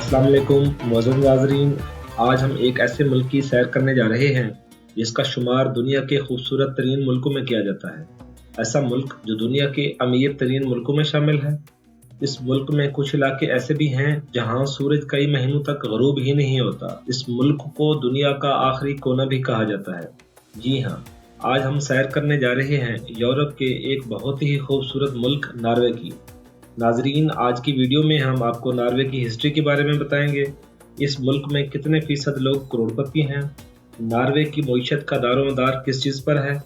अस्सलाम वालेकुम मोअज़्ज़ज़ नाज़रीन। आज हम एक ऐसे मुल्क की सैर करने जा रहे हैं जिसका शुमार दुनिया के खूबसूरत तरीन मुल्कों में किया जाता है। ऐसा मुल्क जो दुनिया के अमीर तरीन मुल्कों में शामिल है। इस मुल्क में कुछ इलाके ऐसे भी हैं जहां सूरज कई महीनों तक ग़ुरूब ही नहीं होता। इस मुल्क को दुनिया का आखिरी कोना भी कहा जाता है। जी हाँ, आज हम सैर करने जा रहे हैं यूरोप के एक बहुत ही खूबसूरत मुल्क नॉर्वे की। नाजरीन, आज की वीडियो में हम आपको नॉर्वे की हिस्ट्री के बारे में बताएंगे। इस मुल्क में कितने फीसद लोग करोड़पति हैं, नॉर्वे की मईशत का दारोमदार किस चीज़ पर है,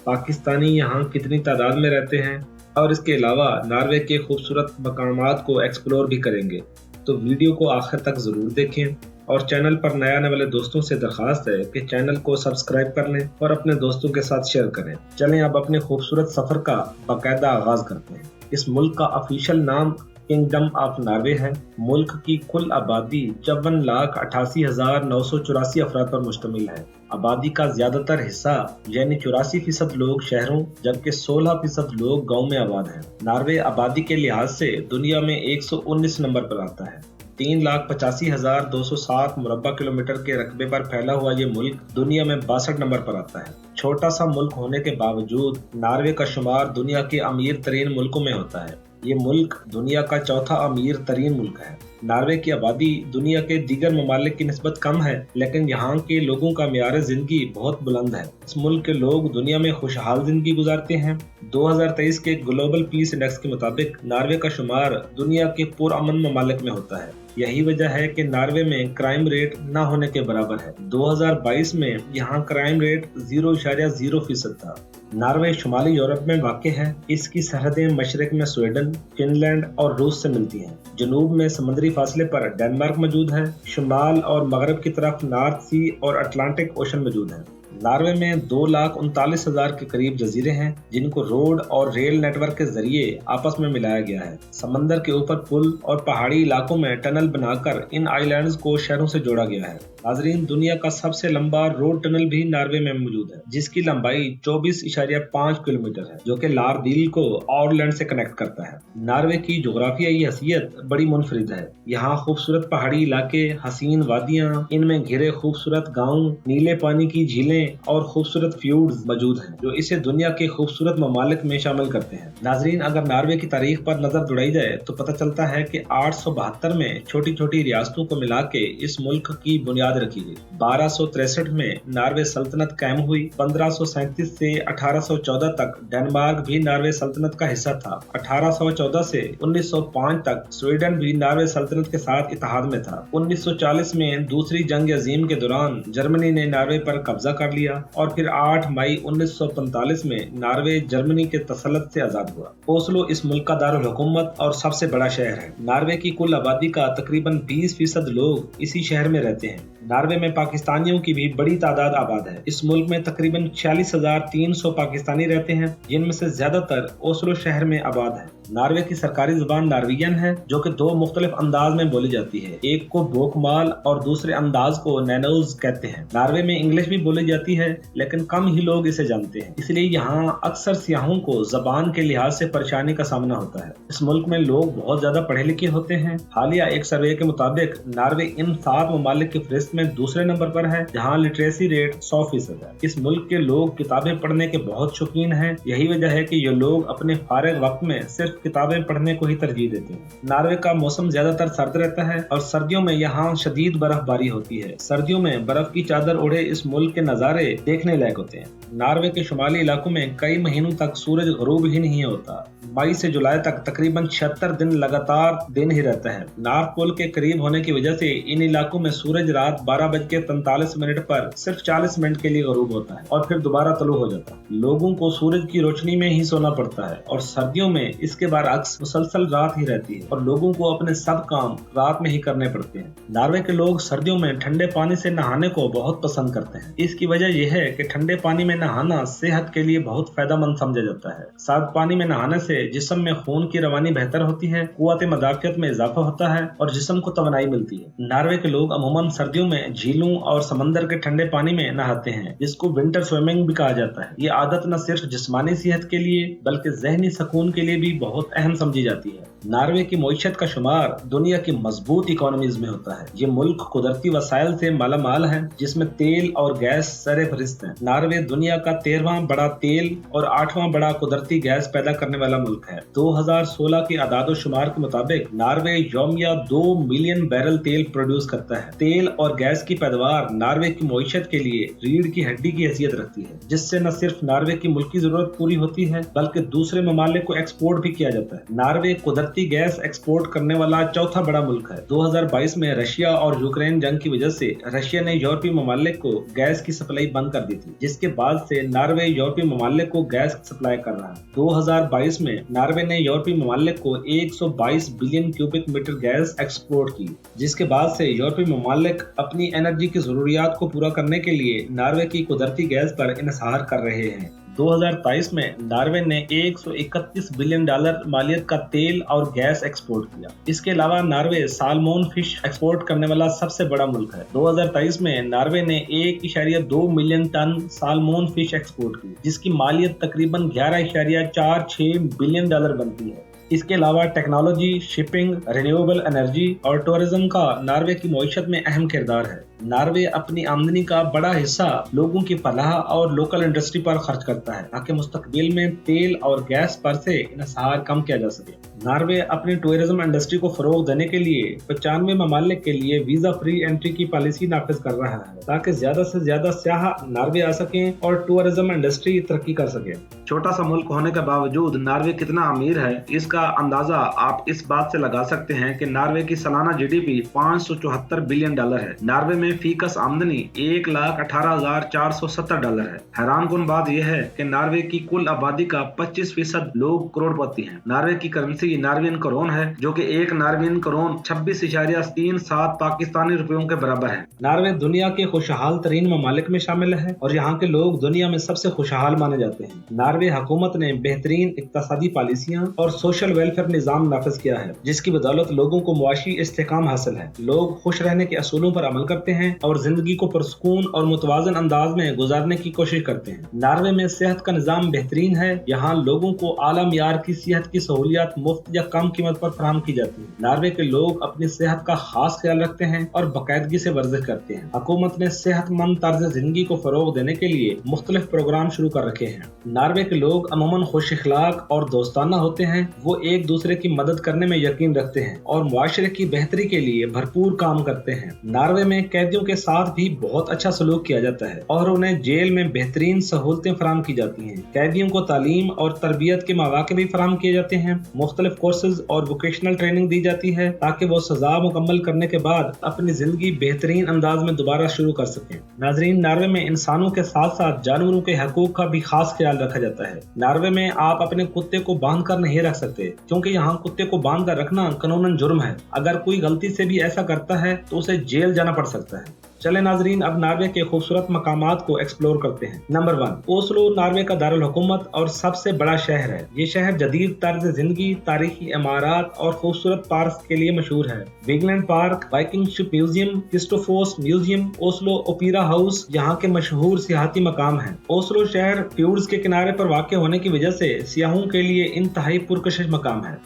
पाकिस्तानी यहाँ कितनी तादाद में रहते हैं और इसके अलावा नॉर्वे के खूबसूरत मकामात को एक्सप्लोर भी करेंगे। तो वीडियो को आखिर तक ज़रूर देखें और चैनल पर नए आने वाले दोस्तों से दरख्वास्त है कि चैनल को सब्सक्राइब कर लें और अपने दोस्तों के साथ शेयर करें। चलें अब अपने खूबसूरत सफ़र का बाकायदा आगाज़ करते हैं। इस मुल्क का ऑफिशियल नाम किंगडम ऑफ नॉर्वे है। मुल्क की कुल आबादी 54,88,984 अफराद पर मुश्तमिल है। आबादी का ज्यादातर हिस्सा यानी 84% लोग शहरों जबकि 16% लोग गाँव में आबाद हैं। नॉर्वे आबादी के लिहाज से दुनिया में 119 नंबर पर आता है। 3,85,207 मुरब्बा किलोमीटर के रकबे पर फैला हुआ ये मुल्क दुनिया में 62 नंबर पर आता है। छोटा सा मुल्क होने के बावजूद नॉर्वे का शुमार दुनिया के अमीर तरीन मुल्कों में होता है। ये मुल्क दुनिया का चौथा अमीर तरीन मुल्क है। नॉर्वे की आबादी दुनिया के दीगर ममालिक की निस्बत कम है, लेकिन यहाँ के लोगों का मियार जिंदगी बहुत बुलंद है। इस मुल्क के लोग दुनिया में खुशहाल जिंदगी गुजारते हैं। 2023 के ग्लोबल पीस इंडेक्स के मुताबिक नॉर्वे का शुमार दुनिया के पुरअमन ममालिक में होता है। यही वजह है कि नॉर्वे में क्राइम रेट न होने के बराबर है। 2022 में यहाँ क्राइम रेट 0.0% था। नॉर्वे शुमाली यूरोप में वाक़ है। इसकी सरहदें मशरक में स्वीडन, फिनलैंड और रूस से मिलती हैं। जनूब में समुद्री फासले पर डेनमार्क मौजूद है। शुमाल और मगरब की तरफ नॉर्थ सी और अटलांटिक ओशन मौजूद है। नॉर्वे में 2,39,000 के करीब जजीरे हैं जिनको रोड और रेल नेटवर्क के जरिए आपस में मिलाया गया है। समंदर के ऊपर पुल और पहाड़ी इलाकों में टनल बनाकर इन आइलैंड्स को शहरों से जोड़ा गया है। नाजरीन, दुनिया का सबसे लंबा रोड टनल भी नॉर्वे में मौजूद है जिसकी लंबाई 24.5 किलोमीटर है जो कि लारदील को आयरलैंड से कनेक्ट करता है। नॉर्वे की जोग्राफियाई हैसियत बड़ी मुनफरिद है। यहाँ खूबसूरत पहाड़ी इलाके, हसीन वादियाँ, इनमें घिरे खूबसूरत गाँव, नीले पानी की झीलें और खूबसूरत फ्यूड्स मौजूद हैं जो इसे दुनिया के खूबसूरत ममालिक में शामिल करते हैं। नाजरीन, अगर नॉर्वे की तारीख पर नजर दौड़ाई जाए तो पता चलता है कि 872 में छोटी छोटी रियासतों को मिला के इस मुल्क की बुनियाद रखी गई। 1263 में नॉर्वे सल्तनत कायम हुई। 1537 से 1814 तक डेनमार्क भी नॉर्वे सल्तनत का हिस्सा था। 1814 से 1905 तक स्वीडन भी नॉर्वे सल्तनत के साथ इत्तेहाद में था। 1940 में दूसरी जंग अजीम के दौरान जर्मनी ने नॉर्वे पर कब्जा कर लिया और फिर 8 मई 1945 में नॉर्वे जर्मनी के तसल्लुत से आजाद हुआ। ओस्लो इस मुल्क का दारुल हुकूमत और सबसे बड़ा शहर है। नॉर्वे की कुल आबादी का तकरीबन 20% लोग इसी शहर में रहते हैं। नॉर्वे में पाकिस्तानियों की भी बड़ी तादाद आबाद है। इस मुल्क में तकरीबन 46,300 पाकिस्तानी रहते हैं जिनमें से ज्यादातर ओस्लो शहर में आबाद है। नॉर्वे की सरकारी जुबान नॉर्वेगियन है जो कि दो मुख्तलिफ अंदाज में बोली जाती है। एक को बोकमाल और दूसरे अंदाज को नैनोज कहते हैं। नॉर्वे में इंग्लिश भी बोली जाती है लेकिन कम ही लोग इसे जानते हैं, इसलिए यहाँ अक्सर सियाहों को जबान के लिहाज से परेशानी का सामना होता है। इस मुल्क में लोग बहुत ज्यादा पढ़े लिखे होते हैं। हालिया एक सर्वे के मुताबिक नॉर्वे इन 7 ममालिक की फहरिस्त में दूसरे नंबर पर है जहाँ लिटरेसी रेट 100% है। इस मुल्क के लोग किताबें पढ़ने के बहुत शौकीन हैं। यही वजह है कि ये लोग अपने फारिग वक्त में सिर्फ किताबें पढ़ने को ही तरजीह देते हैं। नॉर्वे का मौसम ज्यादातर सर्द रहता है और सर्दियों में यहाँ शदीद बर्फबारी होती है। सर्दियों में बर्फ की चादर ओढ़े इस मुल्क के नजारे देखने लायक होते हैं। नॉर्वे के शुमाली इलाकों में कई महीनों तक सूरज ग़ुरूब ही नहीं होता। मई से जुलाई तक तकरीबन 76 दिन लगातार दिन ही रहता है। नॉर्थ पोल के करीब होने की वजह से इन इलाकों में सूरज रात 12:43 पर सिर्फ 40 मिनट के लिए ग़ुरूब होता है और फिर दोबारा तलू हो जाता है। लोगों को सूरज की रोशनी में ही सोना पड़ता है और सर्दियों में इसके बरअक्स मुसलसल रात ही रहती है और लोगों को अपने सब काम रात में ही करने पड़ते हैं। नॉर्वे के लोग सर्दियों में ठंडे पानी से नहाने को बहुत पसंद करते हैं। इसकी वजह यह है कि ठंडे पानी में नहाना सेहत के लिए बहुत फायदेमंद समझा जाता है। साफ पानी में नहाने से से जिस्म में खून की रवानी बेहतर होती है, कुव्वत मदाफियत में इजाफा होता है और जिस्म को तवानाई मिलती है। नॉर्वे के लोग अमूमन सर्दियों में झीलों और समंदर के ठंडे पानी में नहाते हैं, जिसको विंटर स्विमिंग भी कहा जाता है। ये आदत न सिर्फ जिस्मानी सेहत के लिए बल्कि ज़हनी सुकून के लिए भी बहुत अहम समझी जाती है। नॉर्वे की मईशत का शुमार दुनिया की मजबूत इकोनॉमीज में होता है। ये मुल्क कुदरती वसाइल से मालामाल है, जिसमें तेल और गैस सरफहरिस्त है। नॉर्वे दुनिया का 13वां बड़ा तेल और 8वां बड़ा कुदरती गैस पैदा करने वाला मुल्क है। 2016 की आदादोशुमार के मुताबिक नॉर्वे यौमिया 2 मिलियन बैरल तेल प्रोड्यूस करता है। तेल और गैस की पैदावार नॉर्वे की मईशत के लिए रीढ़ की हड्डी की हैसियत रखती है, जिससे न सिर्फ नॉर्वे की मुल्की जरूरत पूरी होती है बल्कि दूसरे ममालिक को एक्सपोर्ट भी किया जाता है। नॉर्वे कुदरती गैस एक्सपोर्ट करने वाला चौथा बड़ा मुल्क है। 2022 में रशिया और यूक्रेन जंग की वजह से रशिया ने यूरोपीय ममालिक को गैस की सप्लाई बंद कर दी थी, जिसके बाद से नॉर्वे यूरोपीय ममालिक को गैस सप्लाई कर रहा है। 2022 में नॉर्वे ने यूरोपीय ममालिक को 122 billion cubic metre gas export की, जिसके बाद से यूरोपीय ममालिक अपनी एनर्जी की जरूरियात को पूरा करने के लिए नॉर्वे की कुदरती गैस पर इन्हिसार कर रहे हैं। 2023 में नॉर्वे ने $131 बिलियन मालियत का तेल और गैस एक्सपोर्ट किया। इसके अलावा नॉर्वे सालमोन फिश एक्सपोर्ट करने वाला सबसे बड़ा मुल्क है। 2023 में नॉर्वे ने 1.2 million ton salmon fish export की, जिसकी मालियत तकरीबन $11.46 बिलियन बनती है। इसके अलावा टेक्नोलॉजी, शिपिंग, रिन्यूएबल एनर्जी और टूरिज्म का नॉर्वे की मईशत में अहम किरदार है। नॉर्वे अपनी आमदनी का बड़ा हिस्सा लोगों की फलाह और लोकल इंडस्ट्री पर खर्च करता है, ताकि मुस्तकबिल में तेल और गैस पर से इन्हिसार कम किया जा सके। नॉर्वे अपनी टूरिज्म इंडस्ट्री को फरोग देने के लिए 95 ममालिक के लिए वीजा फ्री एंट्री की पॉलिसी नाफिज कर रहा है, ताकि ज्यादा से ज्यादा सयाह नॉर्वे आ सकें और टूरिज्म इंडस्ट्री तरक्की कर सके। छोटा सा मुल्क होने के बावजूद नॉर्वे कितना अमीर है, इसका अंदाजा आप इस बात से लगा सकते हैं कि नॉर्वे की सालाना जीडीपी $574 बिलियन है। नॉर्वे में फीकस आमदनी $1,18,470 है। हैरानकुन बात यह है कि नॉर्वे की कुल आबादी का 25% लोग करोड़पति हैं। नॉर्वे की करेंसी नॉर्वेन करोन है, जो कि एक नॉर्वेन करोन 26.37 पाकिस्तानी रुपयों के बराबर है। नॉर्वे दुनिया के खुशहाल तरीन ममालिक में शामिल है और यहाँ के लोग दुनिया में सबसे खुशहाल माने जाते हैं। नॉर्वे हुकूमत ने बेहतरीन इक्तसादी पॉलिसियां और सोशल वेलफेयर निजाम नाफिज किया है, जिसकी बदौलत लोगों को मुआशी इस्तेकाम हासिल है। लोग खुश रहने के असूलों पर अमल करते हैं और जिंदगी को पुरसुकून और मुतवाजन अंदाज में गुजारने की कोशिश करते हैं। नॉर्वे में सेहत का निजाम बेहतरीन है। यहाँ लोगों को आला मियार की सेहत की सहूलियात मुफ्त या कम कीमत पर फराहम की जाती है। नॉर्वे के लोग अपनी सेहत का खास ख्याल रखते हैं और बाकायदगी से वर्जिश करते हैं। हुकूमत ने सेहतमंद तर्ज जिंदगी को फरोग देने के लिए मुख्तलिफ प्रोग्राम शुरू कर रखे हैं। नॉर्वे के लोग अमूमन खुश इखलाक और दोस्ताना होते हैं। वो एक दूसरे की मदद करने में यकीन रखते हैं और मुआशरे की बेहतरी के लिए भरपूर काम करते हैं। नॉर्वे में कैदियों के साथ भी बहुत अच्छा सलूक किया जाता है और उन्हें जेल में बेहतरीन सहूलतें फराहम की जाती हैं। कैदियों को तालीम और तरबियत के मौके भी फराहम किए जाते हैं। मुख्तलिफ कोर्सेज और वोकेशनल ट्रेनिंग दी जाती है, ताकि वो सजा मुकम्मल करने के बाद अपनी जिंदगी बेहतरीन अंदाज में दोबारा शुरू कर सकें। नाजरीन, नॉर्वे में इंसानों के साथ साथ जानवरों के हकूक का भी खास ख्याल रखा जाता है। नॉर्वे में आप अपने कुत्ते को बांध कर नहीं रख सकते, क्योंकि यहाँ कुत्ते को बांध कर रखना कानूनन जुर्म है। अगर कोई गलती से भी ऐसा करता है तो उसे जेल जाना पड़ सकता है। चले नाजरीन, अब नॉर्वे के खूबसूरत मकामात को एक्सप्लोर करते हैं। नंबर 1, ओस्लो नॉर्वे का दारुल हुकूमत और सबसे बड़ा शहर है। ये शहर जदीद तर्ज जिंदगी, तारीखी इमारत और खूबसूरत पार्क के लिए मशहूर है। Vigeland park, Viking ship museum, क्रिस्टोफोस म्यूजियम, ओस्लो ओपेरा हाउस यहाँ के मशहूर सियाहती मकाम हैं। ओस्लो शहर फ्यूर्ड्स के किनारे पर वाक़ होने की वजह से सियाहों के लिए इंतहाई पुरकशिश मकाम है।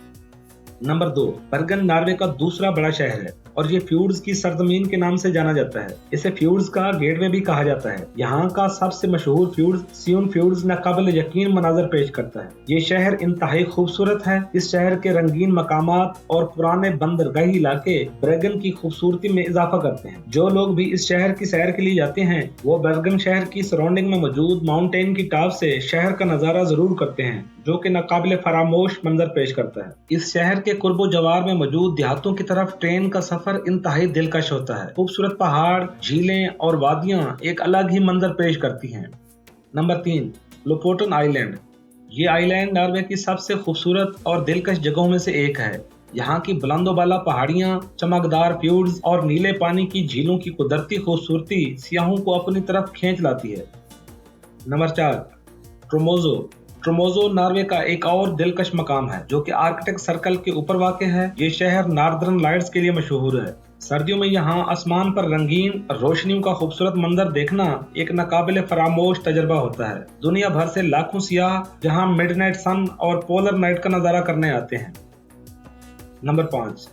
नंबर 2, बर्गन नॉर्वे का दूसरा बड़ा शहर है और ये फ्यूर्ड्स की सरजमीन के नाम से जाना जाता है। इसे फ्यूर्ड्स का गेटवे भी कहा जाता है। यहाँ का सबसे मशहूर फ्यूर्ड्स सियोन फ्यूर्ड्स नाकाबिल यकीन मनाजर पेश करता है। ये शहर इंतहाई खूबसूरत है। इस शहर के रंगीन मकामात और पुराने बंदरगाही इलाके बर्गन की खूबसूरती में इजाफा करते हैं। जो लोग भी इस शहर की सैर के लिए जाते हैं वो बर्गन शहर की सराउंडिंग में मौजूद माउंटेन की टॉप से शहर का नजारा जरूर करते हैं, जो कि नाकाबिल फरामोश मंजर पेश करता है। इस शहर के कुर्बो जवार में मौजूद देहातों की तरफ ट्रेन का सफर इंतहाई दिलकश होता है। खूबसूरत पहाड़, झीलें और वादियां एक अलग ही मंजर पेश करती हैं। Number 3, Lofoten island. ये आइलैंड नॉर्वे की सबसे खूबसूरत और दिलकश जगहों में से एक है। यहाँ की बुलंदोबाला पहाड़ियाँ, चमकदार फ्यूर्ड्स और नीले पानी की झीलों की कुदरती खूबसूरती सियाहों को अपनी तरफ खींच लाती है। नंबर 4, ट्रोमोजो। ट्रोमोजो नॉर्वे का एक और दिलकश मकाम है जो कि आर्कटिक सर्कल के ऊपर वाक़ है। ये शहर नॉर्दर्न लाइट्स के लिए मशहूर है। सर्दियों में यहाँ आसमान पर रंगीन रोशनियों का खूबसूरत मंजर देखना एक नाकाबिले फरामोश तजर्बा होता है। दुनिया भर से लाखों सियाह यहाँ मिडनाइट सन और पोलर नाइट का नजारा करने आते हैं। नंबर 5,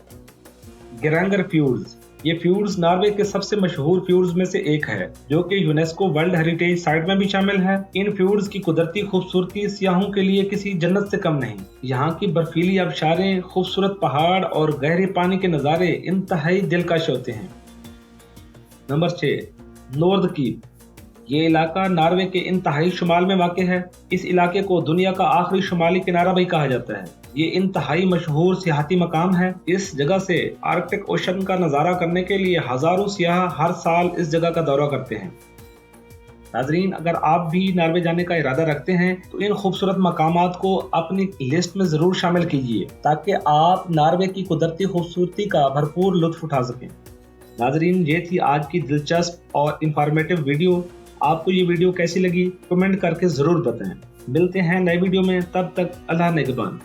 गेरांगर फ्यूर्ड्स। ये फ्यूर्ड्स नॉर्वे के सबसे मशहूर फ्यूर्ड्स में से एक है जो कि यूनेस्को वर्ल्ड हेरिटेज साइट में भी शामिल है। इन फ्यूर्ड्स की कुदरती खूबसूरती सियाहों के लिए किसी जन्नत से कम नहीं। यहाँ की बर्फीली आबशारें, खूबसूरत पहाड़ और गहरे पानी के नज़ारे इंतहाई दिलकश होते हैं। Number 6, north keep. ये इलाका नॉर्वे के इंतहाई शुमाल में वाक़ है। इस इलाके को दुनिया का आखिरी शुमाली किनारा भी कहा जाता है। ये इंतहाई मशहूर सियाहती मकाम है। इस जगह से आर्कटिक ओशन का नज़ारा करने के लिए हजारों सियाह हर साल इस जगह का दौरा करते हैं। नाजरीन, अगर आप भी नॉर्वे जाने का इरादा रखते हैं तो इन खूबसूरत मकामात को अपनी लिस्ट में ज़रूर शामिल कीजिए ताकि आप नॉर्वे की कुदरती खूबसूरती का भरपूर लुत्फ उठा सकें। नाजरीन, ये थी आज की दिलचस्प और इंफॉर्मेटिव वीडियो। आपको ये वीडियो कैसी लगी कमेंट करके ज़रूर बताएं। मिलते हैं नए वीडियो में, तब तक अल्लाह निगहबान।